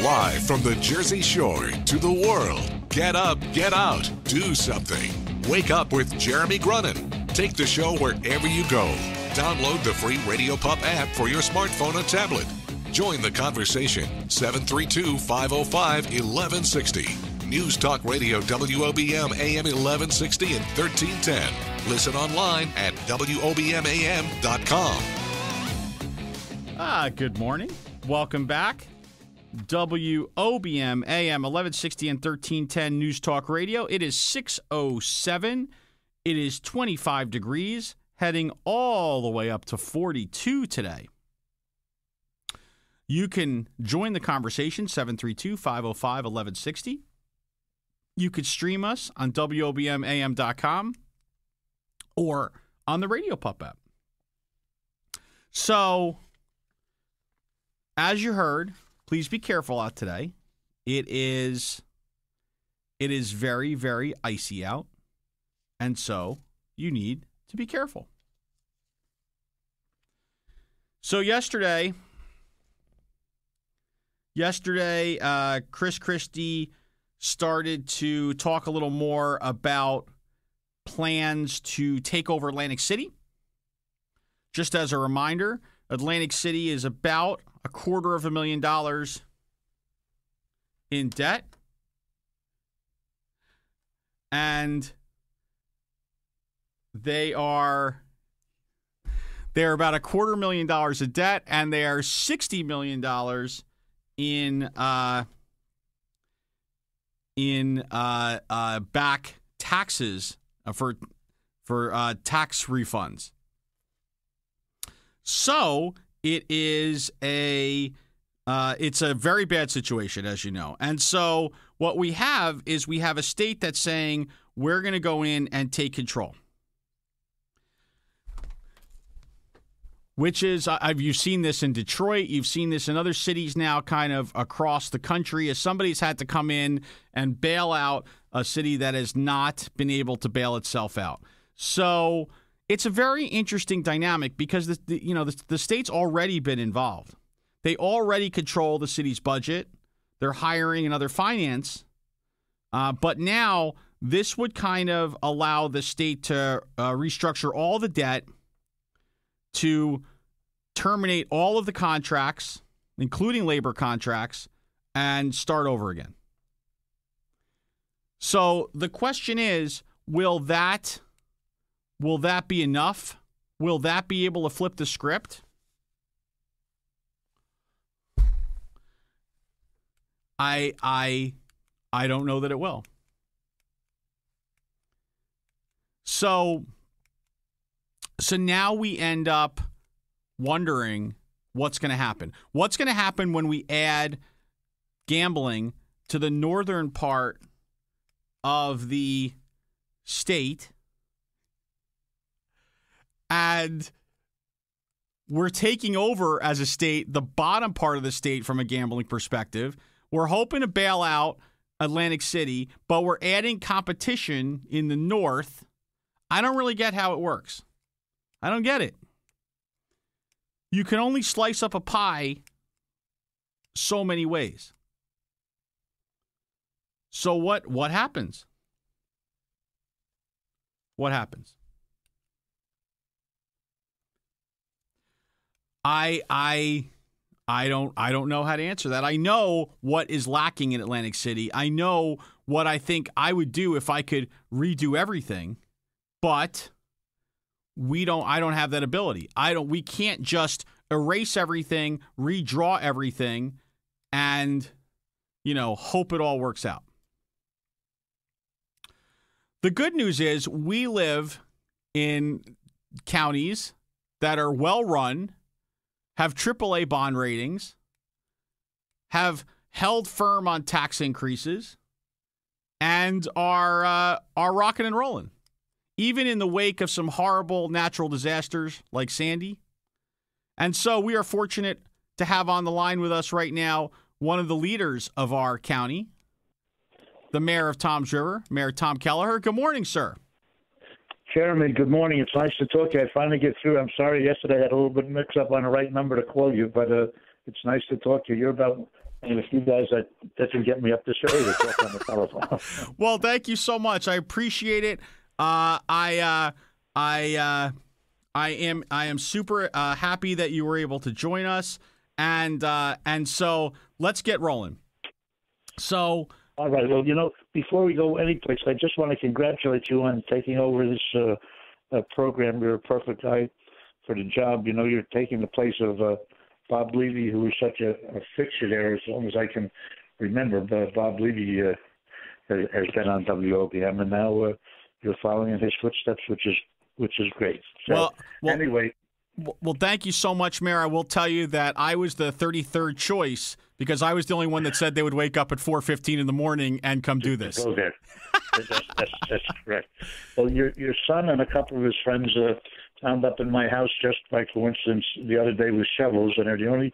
Live from the Jersey Shore to the world. Get up, get out, do something. Wake up with Jeremy Grunin. Take the show wherever you go. Download the free Radio Pup app for your smartphone or tablet. Join the conversation. 732-505-1160. News Talk Radio WOBM AM 1160 and 1310. Listen online at WOBMAM.com. Good morning. Welcome back. WOBM AM 1160 and 1310 News Talk Radio. It is 6:07. It is 25 degrees, heading all the way up to 42 today. You can join the conversation, 732-505-1160. You could stream us on WOBMAM.com or on the Radio Pup app. So, as you heard, please be careful out today. It is very, very icy out, and so you need to be careful. So yesterday, Chris Christie started to talk a little more about plans to take over Atlantic City. Just as a reminder, Atlantic City is about $250,000 in debt, and they're about $250,000 of debt, and they are $60 million in back taxes for tax refunds. So it's a very bad situation, as you know. And so what we have is a state that's saying we're going to go in and take control. Which is, you've seen this in Detroit, you've seen this in other cities now kind of across the country, as somebody's had to come in and bail out a city that has not been able to bail itself out. So it's a very interesting dynamic because the state's already been involved. They already control the city's budget. They're hiring and other finance. But now this would kind of allow the state to restructure all the debt, to terminate all of the contracts, including labor contracts, and start over again. So the question is, will that be enough? Will that be able to flip the script? I don't know that it will. So now we end up wondering what's going to happen. What's going to happen when we add gambling to the northern part of the state, and we're taking over as a state the bottom part of the state from a gambling perspective. We're hoping to bail out Atlantic City, but we're adding competition in the north. I don't really get how it works. I don't get it. You can only slice up a pie so many ways. So what happens? What happens? I don't know how to answer that. I know what is lacking in Atlantic City. I know what I think I would do if I could redo everything, but I don't have that ability. We can't just erase everything, redraw everything, and, hope it all works out. The good news is we live in counties that are well run, have AAA bond ratings, have held firm on tax increases, and are rocking and rolling. Even in the wake of some horrible natural disasters like Sandy. And so we are fortunate to have on the line with us right now one of the leaders of our county, the mayor of Toms River, Mayor Tom Kelaher. Good morning, sir. Jeremy, good morning. It's nice to talk to you. I finally get through. I'm sorry yesterday I had a little bit mix up on the right number to call you, but it's nice to talk to you. You're about And if you guys that can get me up this early to talk on the telephone. Well, thank you so much. I appreciate it. I am super happy that you were able to join us, and so let's get rolling. So, all right. Well, before we go anyplace, I just want to congratulate you on taking over this program. You're a perfect guy for the job. You're taking the place of Bob Levy, who was such a fixture there as long as I can remember. But Bob Levy has been on WOBM, and now you're following in his footsteps, which is great. So, well, anyway. Well, thank you so much, Mayor. I will tell you that I was the 33rd choice because I was the only one that said they would wake up at 4:15 in the morning and come do this. Go there. That's correct. Well, your son and a couple of his friends wound up in my house just by coincidence the other day with shovels, and they're the only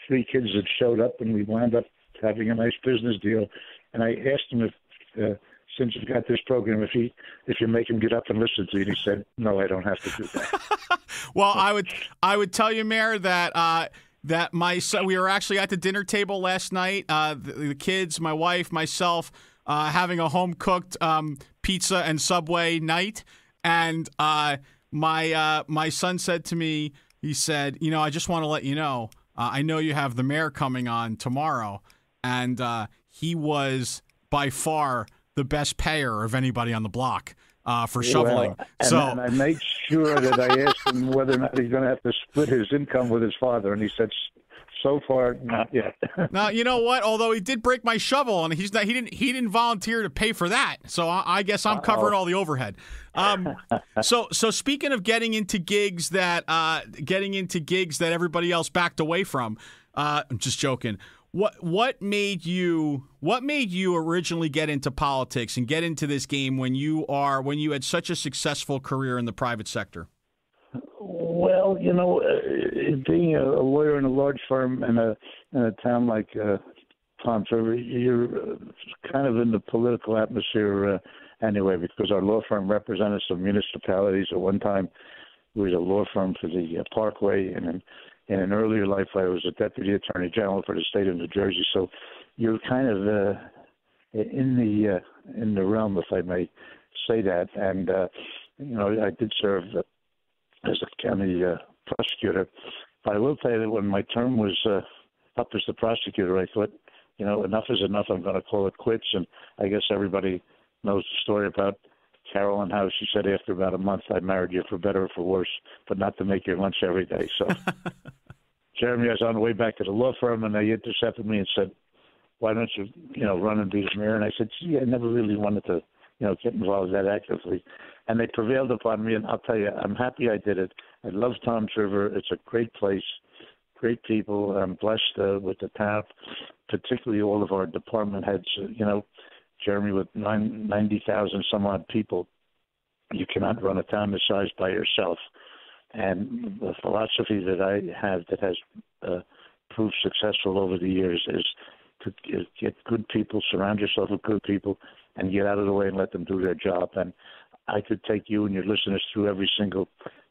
3 kids that showed up, and we wound up having a nice business deal. And I asked him if, since you've got this program, if you make him get up and listen to you, and he said, "No, I don't have to do that." Well, I would tell you, Mayor, that my son, we were actually at the dinner table last night, the kids, my wife, myself, having a home cooked pizza and Subway night, and my son said to me, he said, I just want to let you know, I know you have the mayor coming on tomorrow, and he was by far the best payer of anybody on the block for shoveling. Well, and I made sure that I asked him whether or not he's going to have to split his income with his father, and he said, so far, not yet. Now, you know what? Although he did break my shovel, and he didn't volunteer to pay for that. So I guess I'm covering all the overhead. So speaking of getting into gigs that everybody else backed away from, I'm just joking. What made you originally get into politics and get into this game when you had such a successful career in the private sector? Well, being a lawyer in a large firm in a town like Palm River, you're kind of in the political atmosphere anyway, because our law firm represented some municipalities. At one time, we was a law firm for the Parkway, and in an earlier life, I was a deputy attorney general for the state of New Jersey. So you're kind of in the realm, if I may say that. And I did serve as a county prosecutor. But I will tell you that when my term was up as the prosecutor, I thought, enough is enough. I'm going to call it quits. And I guess everybody knows the story about Carol and how she said after about a month, I married you for better or for worse, but not to make your lunch every day. So, Jeremy, I was on the way back to the law firm, and they intercepted me and said, why don't you, run and be the mayor? And I said, gee, I never really wanted to, get involved that actively. And they prevailed upon me, and I'll tell you, I'm happy I did it. I love Tom's River. It's a great place, great people. I'm blessed with the town, particularly all of our department heads. Jeremy, with 90,000 some odd people, you cannot run a town this size by yourself. And the philosophy that I have that has proved successful over the years is to get good people, surround yourself with good people, and get out of the way and let them do their job. And I could take you and your listeners through every single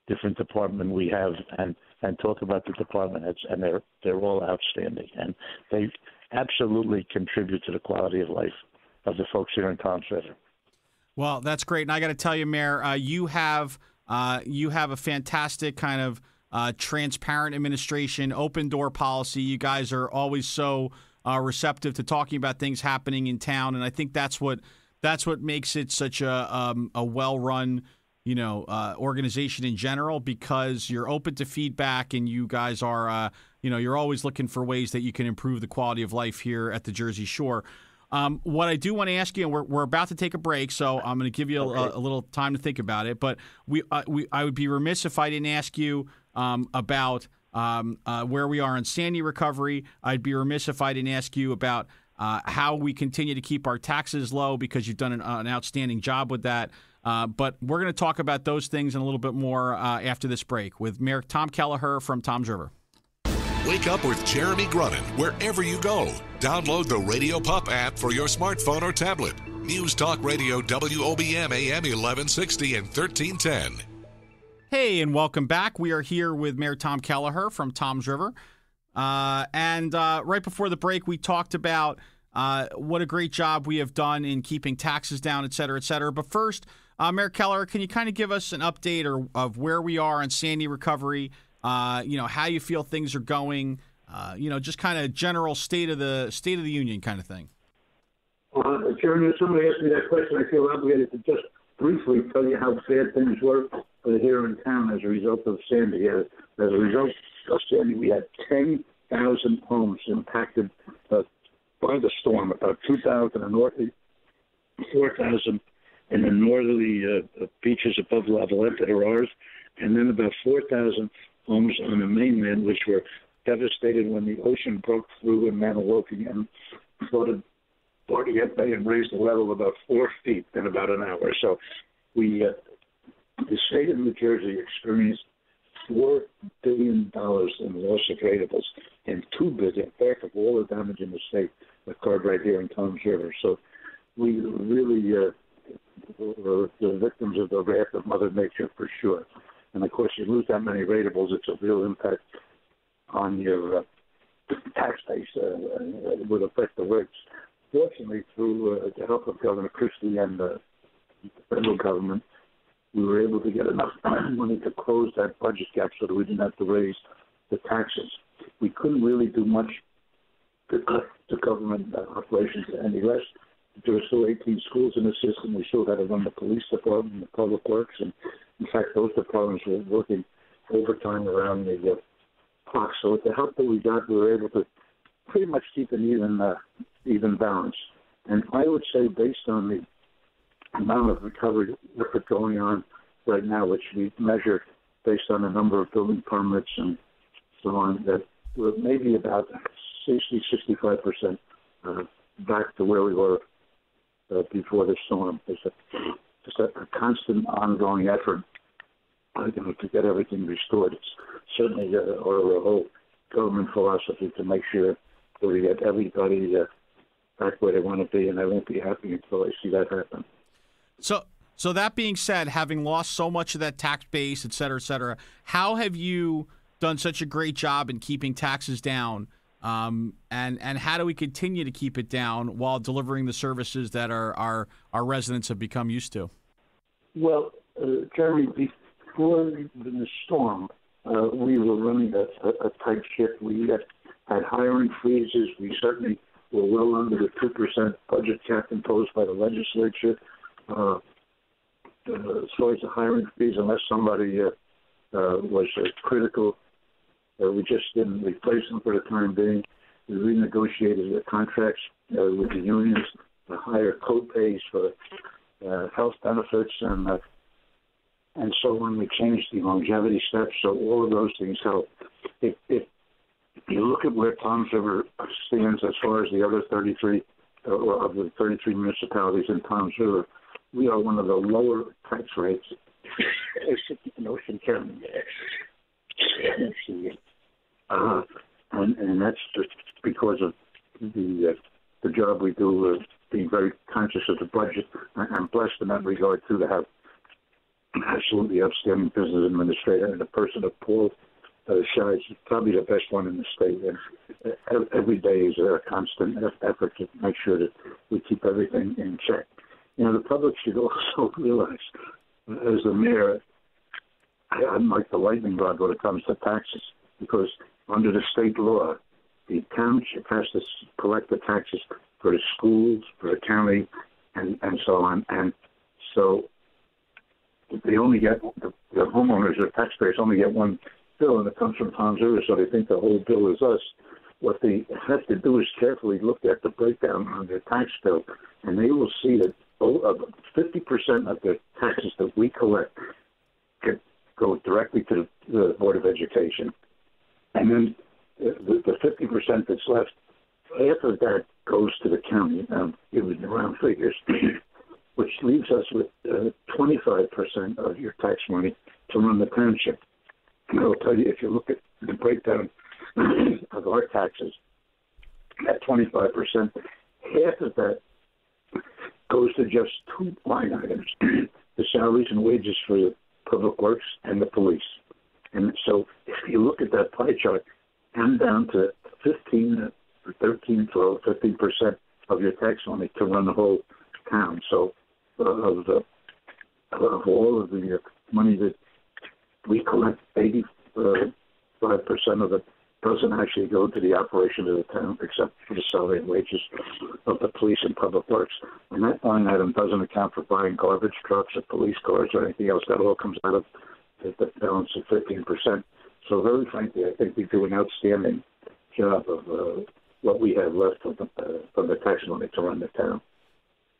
different department we have and talk about the department heads, and they're all outstanding. And they absolutely contribute to the quality of life of the folks here in Tom's River. Well, that's great. And I got to tell you, Mayor, you have a fantastic kind of transparent administration, open door policy. You guys are always so receptive to talking about things happening in town, and I think that's what makes it such a well-run, organization in general, because you're open to feedback and you guys are, you're always looking for ways that you can improve the quality of life here at the Jersey Shore. What I do want to ask you, and we're about to take a break, so I'm going to give you a little time to think about it. But I would be remiss if I didn't ask you about where we are in Sandy recovery. I'd be remiss if I didn't ask you about how we continue to keep our taxes low, because you've done an outstanding job with that. But we're going to talk about those things and a little bit more after this break with Mayor Tom Kelaher from Tom's River. Wake up with Jeremy Grunin wherever you go. Download the Radio Pup app for your smartphone or tablet. News Talk Radio WOBM AM 1160 and 1310. Hey, and welcome back. We are here with Mayor Tom Kelaher from Tom's River. And right before the break, we talked about what a great job we have done in keeping taxes down, et cetera, et cetera. But first, Mayor Kelaher, can you kind of give us an update of where we are on Sandy recovery, how you feel things are going, just kind of general state of the union kind of thing? Chairman, if somebody asked me that question, I feel obligated to just briefly tell you how bad things were here in town as a result of Sandy. As a result of Sandy, we had 10,000 homes impacted by the storm, about 2,000 in northeast, 4,000 in the northerly beaches above La Valette that are ours, and then about 4,000 homes on the mainland, which were devastated when the ocean broke through in Maniloki and flooded Barnegat Bay and raised the level about 4 feet in about an hour. So the state of New Jersey experienced $4 billion in loss of ratables and $2 billion back of all the damage in the state occurred right here in Toms River. So we really were the victims of the wrath of Mother Nature for sure. And of course, you lose that many ratables, it's a real impact on your tax base. It would affect the rates. Fortunately, through the help of Governor Christie and the federal government, we were able to get enough money to close that budget gap so that we didn't have to raise the taxes. We couldn't really do much to cut the government operations any less. There were still 18 schools in the system. We still had to run the police department, the public works, and in fact, those departments were working overtime around the clock. So with the help that we got, we were able to pretty much keep an even balance. And I would say, based on the amount of recovery effort going on right now, which we measure based on the number of building permits and so on, that we're maybe about 60-65% back to where we were before the storm. It's just a constant ongoing effort to get everything restored. It's certainly our whole government philosophy to make sure that we get everybody back where they want to be, and I won't be happy until I see that happen. So that being said, having lost so much of that tax base, et cetera, how have you done such a great job in keeping taxes down? And how do we continue to keep it down while delivering the services that our residents have become used to? Well, Jeremy, before the storm, we were running a tight ship. We had hiring freezes. We certainly were well under the 2% budget cap imposed by the legislature. As far as the hiring freeze, unless somebody was critical, we just didn't replace them for the time being. We renegotiated the contracts with the unions, the higher co-pays for health benefits and so on. We changed the longevity steps, so all of those things help. If you look at where Toms River stands as far as the other 33 of the 33 municipalities in Toms River, we are one of the lower tax rates in Ocean County. And that's just because of the job we do, being very conscious of the budget. I'm blessed in that regard, too, to have an absolutely outstanding business administrator and a person of Paul Shives, probably the best one in the state. And every day is a constant effort to make sure that we keep everything in check. The public should also realize, as the mayor, I'm like the lightning rod when it comes to taxes, because under the state law, the township has to collect the taxes for the schools, for the county, and so on. And so they only get, the homeowners or taxpayers only get one bill, and it comes from Toms River, so they think the whole bill is us. What they have to do is carefully look at the breakdown on their tax bill, and they will see that 50% of the taxes that we collect go directly to the Board of Education. And then the 50% that's left, half of that goes to the county, given the round figures, which leaves us with 25% of your tax money to run the township. And I'll tell you, if you look at the breakdown of our taxes, at 25%, half of that goes to just two line items, the salaries and wages for the public works and the police. And so if you look at that pie chart, and down to 15, 13, 12, 15% of your tax money to run the whole town. So of all of the money that we collect, 85% of it doesn't actually go to the operation of the town, except for the salary and wages of the police and public works. And that line item doesn't account for buying garbage trucks or police cars or anything else. That all comes out of the balance of 15%. So very frankly, I think we do an outstanding job of what we have left from the tax money to run the town.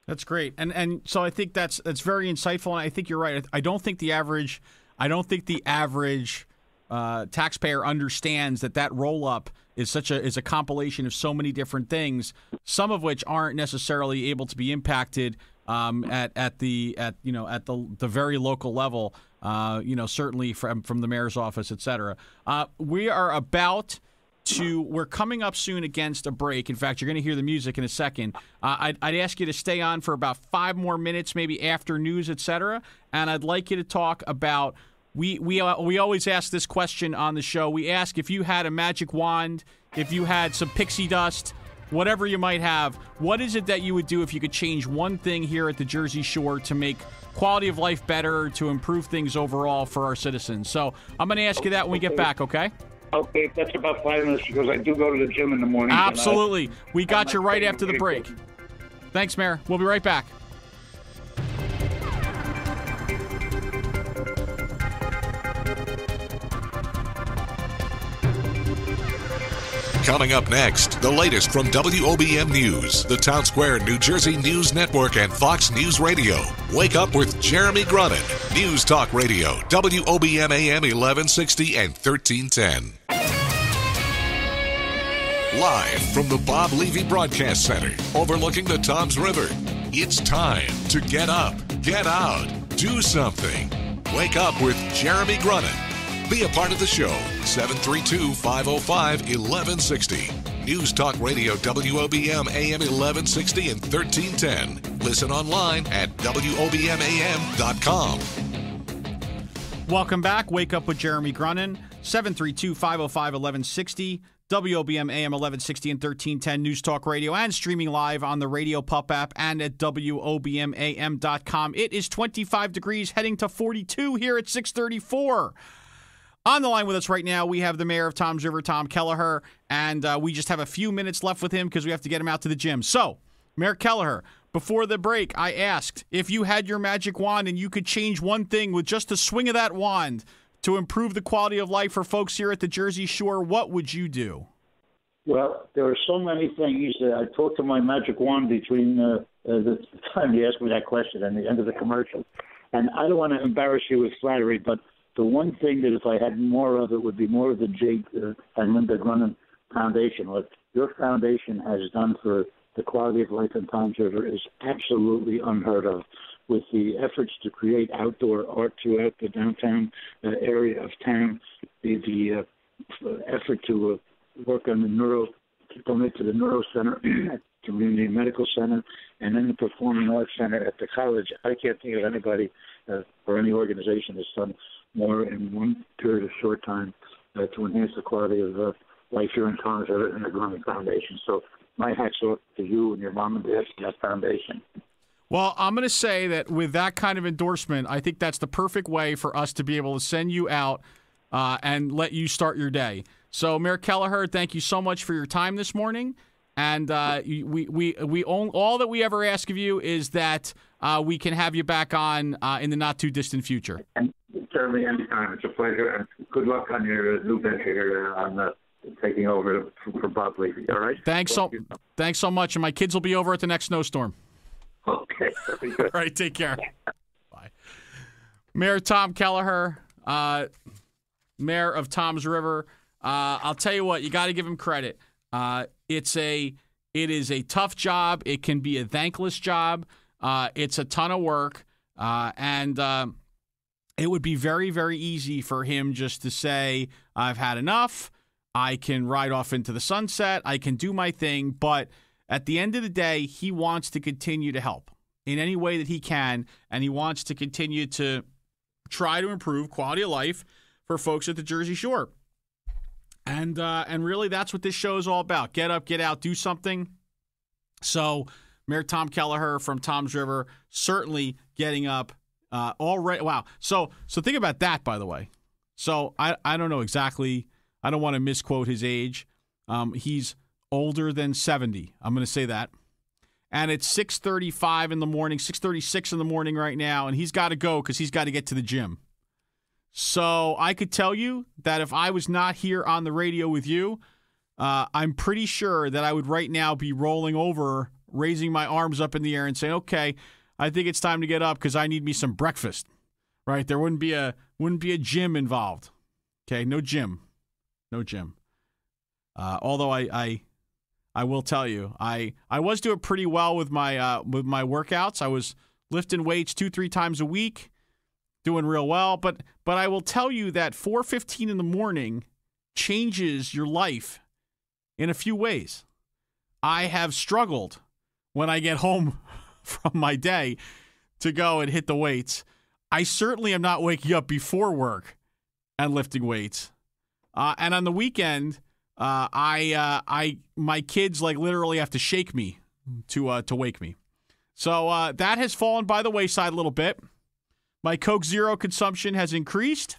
That's great, and so I think that's very insightful, and I think you're right. I don't think the average taxpayer understands that roll up is a compilation of so many different things, some of which aren't necessarily able to be impacted at the very local level. Certainly from the mayor's office, et cetera. We're coming up soon against a break. In fact, you're going to hear the music in a second. I'd ask you to stay on for about 5 more minutes, maybe after news, et cetera. And I'd like you to talk about, we always ask this question on the show. We ask, if you had a magic wand, if you had some pixie dust, whatever you might have, what is it that you would do if you could change one thing here at the Jersey Shore to make quality of life better, to improve things overall for our citizens? So I'm going to ask you that when we get back, okay? Okay, that's about 5 minutes because I do go to the gym in the morning. Absolutely. We got you right after the break. Thanks, Mayor. We'll be right back. Coming up next, the latest from WOBM News, the Town Square, New Jersey News Network, and Fox News Radio. Wake up with Jeremy Grunin. News Talk Radio, WOBM AM 1160 and 1310. Live from the Bob Levy Broadcast Center, overlooking the Toms River. It's time to get up, get out, do something. Wake up with Jeremy Grunin. Be a part of the show, 732-505-1160. News Talk Radio, WOBM AM 1160 and 1310. Listen online at WOBMAM.com. Welcome back. Wake up with Jeremy Grunin, 732-505-1160. WOBM AM 1160 and 1310 News Talk Radio, and streaming live on the Radio Pup app and at WOBMAM.com. It is 25 degrees, heading to 42 here at 634. On the line with us right now, we have the mayor of Toms River, Tom Kelaher, and we just have a few minutes left with him because we have to get him out to the gym. So, Mayor Kelaher, before the break, I asked if you had your magic wand and you could change one thing with just a swing of that wand to improve the quality of life for folks here at the Jersey Shore, what would you do? Well, there are so many things. I talked to my magic wand between the time you asked me that question and the end of the commercial. And I don't want to embarrass you with flattery, but the one thing that if I had more of it would be more of the Jake and Linda Grunin Foundation. What your foundation has done for the quality of life in Toms River is absolutely unheard of. With the efforts to create outdoor art throughout the downtown area of town, the effort to work on donate to the Neuro Center at Community Medical Center, and then the Performing Arts Center at the college. I can't think of anybody or any organization that's done more in one period of short time to enhance the quality of life here in Toms River and the Grunin Foundation. So my hat's off to you and your mom and dad and that foundation. Well, I'm going to say that with that kind of endorsement, I think that's the perfect way for us to be able to send you out and let you start your day. So, Mayor Kelaher, thank you so much for your time this morning. And all that we ever ask of you is that we can have you back on in the not too distant future. And Jeremy, anytime. It's a pleasure. And good luck on your new venture here on taking over for Bob Levy. All right. Thanks so much. And my kids will be over at the next snowstorm. Okay. Very good. All right. Take care. Bye. Mayor Tom Kelaher, Mayor of Toms River. I'll tell you what, you got to give him credit. It is a tough job. It can be a thankless job. It's a ton of work. And it would be very, very easy for him just to say, I've had enough. I can ride off into the sunset. I can do my thing. But at the end of the day, he wants to continue to help in any way that he can. And he wants to continue to try to improve quality of life for folks at the Jersey Shore. And really, that's what this show is all about. Get up, get out, do something. So Mayor Tom Kelaher from Tom's River certainly getting up already. Wow. So think about that, by the way. So I don't know exactly. I don't want to misquote his age. He's older than 70. I'm going to say that. And it's 6:35 in the morning, 6:36 in the morning right now, and he's got to go because he's got to get to the gym. So I could tell you that if I was not here on the radio with you, I'm pretty sure that I would right now be rolling over, raising my arms up in the air and saying, okay, I think it's time to get up because I need me some breakfast, right? There wouldn't be a gym involved. Okay, no gym. Although I will tell you, I was doing pretty well with my workouts. I was lifting weights 2-3 times a week, doing real well. But I will tell you that 4:15 in the morning changes your life in a few ways. I have struggled when I get home from my day to go and hit the weights. I certainly am not waking up before work and lifting weights. And on the weekend, my kids like literally have to shake me to wake me. So that has fallen by the wayside a little bit. My Coke Zero consumption has increased.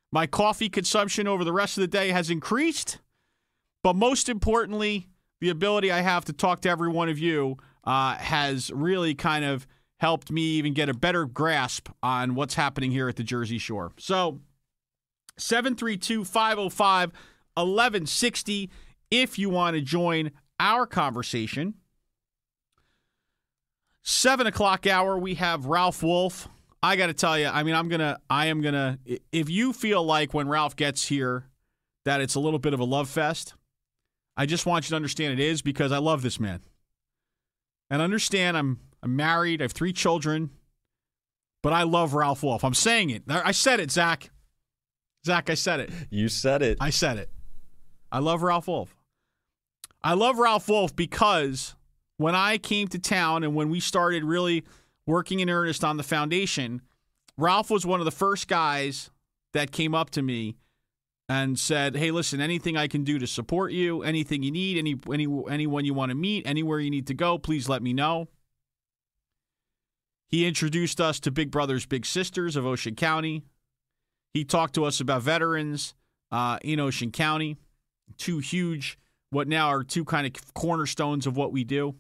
My coffee consumption over the rest of the day has increased. But most importantly, the ability I have to talk to every one of you has really kind of helped me even get a better grasp on what's happening here at the Jersey Shore. So 732-505-1160 if you want to join our conversation. 7 o'clock hour, we have Ralph Wolf. I got to tell you, I mean, I am going to, if you feel like when Ralph gets here that it's a little bit of a love fest, I just want you to understand it is because I love this man. And understand I'm married, I have 3 children, but I love Ralph Wolf. I'm saying it. I said it, Zach. Zach, I said it. You said it. I said it. I love Ralph Wolf. I love Ralph Wolf because when I came to town and when we started really working in earnest on the foundation, Ralph was one of the first guys that came up to me and said, hey, listen, anything I can do to support you, anything you need, anyone you want to meet, anywhere you need to go, please let me know. He introduced us to Big Brothers Big Sisters of Ocean County. He talked to us about veterans in Ocean County, 2 huge, what now are 2 kind of cornerstones of what we do.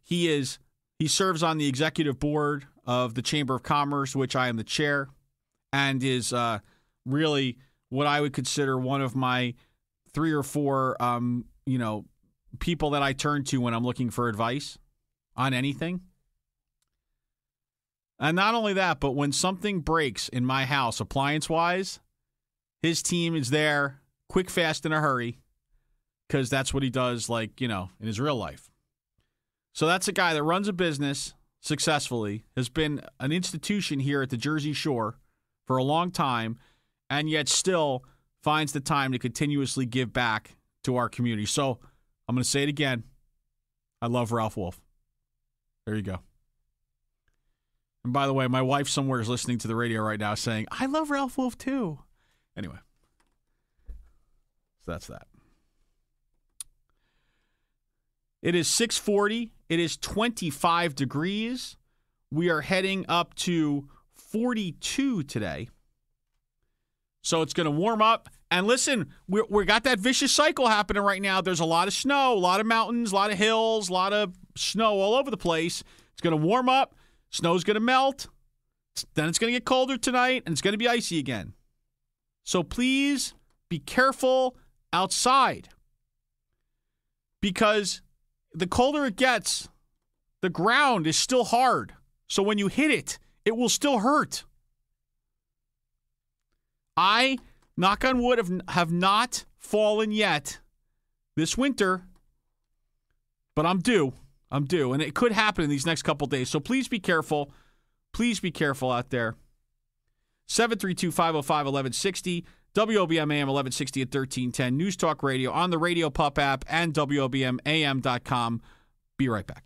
He serves on the executive board of the Chamber of Commerce, which I am the chair, and is really what I would consider one of my 3 or 4, people that I turn to when I'm looking for advice on anything. And not only that, but when something breaks in my house, appliance-wise, his team is there, quick, fast, in a hurry, because that's what he does, in his real life. So that's a guy that runs a business successfully, has been an institution here at the Jersey Shore for a long time, and yet still finds the time to continuously give back to our community. So I'm going to say it again. I love Ralph Wolf. There you go. And by the way, my wife somewhere is listening to the radio right now saying, I love Ralph Wolf too. Anyway, so that's that. It is 6:40. It is 25 degrees. We are heading up to 42 today. So it's going to warm up. And listen, we got that vicious cycle happening right now. There's a lot of snow, a lot of mountains, a lot of hills, a lot of snow all over the place. It's going to warm up. Snow's going to melt. Then it's going to get colder tonight, and it's going to be icy again. So please be careful outside. Because the colder it gets, the ground is still hard. So when you hit it, it will still hurt. I, knock on wood, have not fallen yet this winter, but I'm due. And it could happen in these next couple days. So please be careful. Please be careful out there. 732-505-1160, WOBM AM 1160 at 1310, News Talk Radio on the Radio Pup app and WOBMAM.com. Be right back.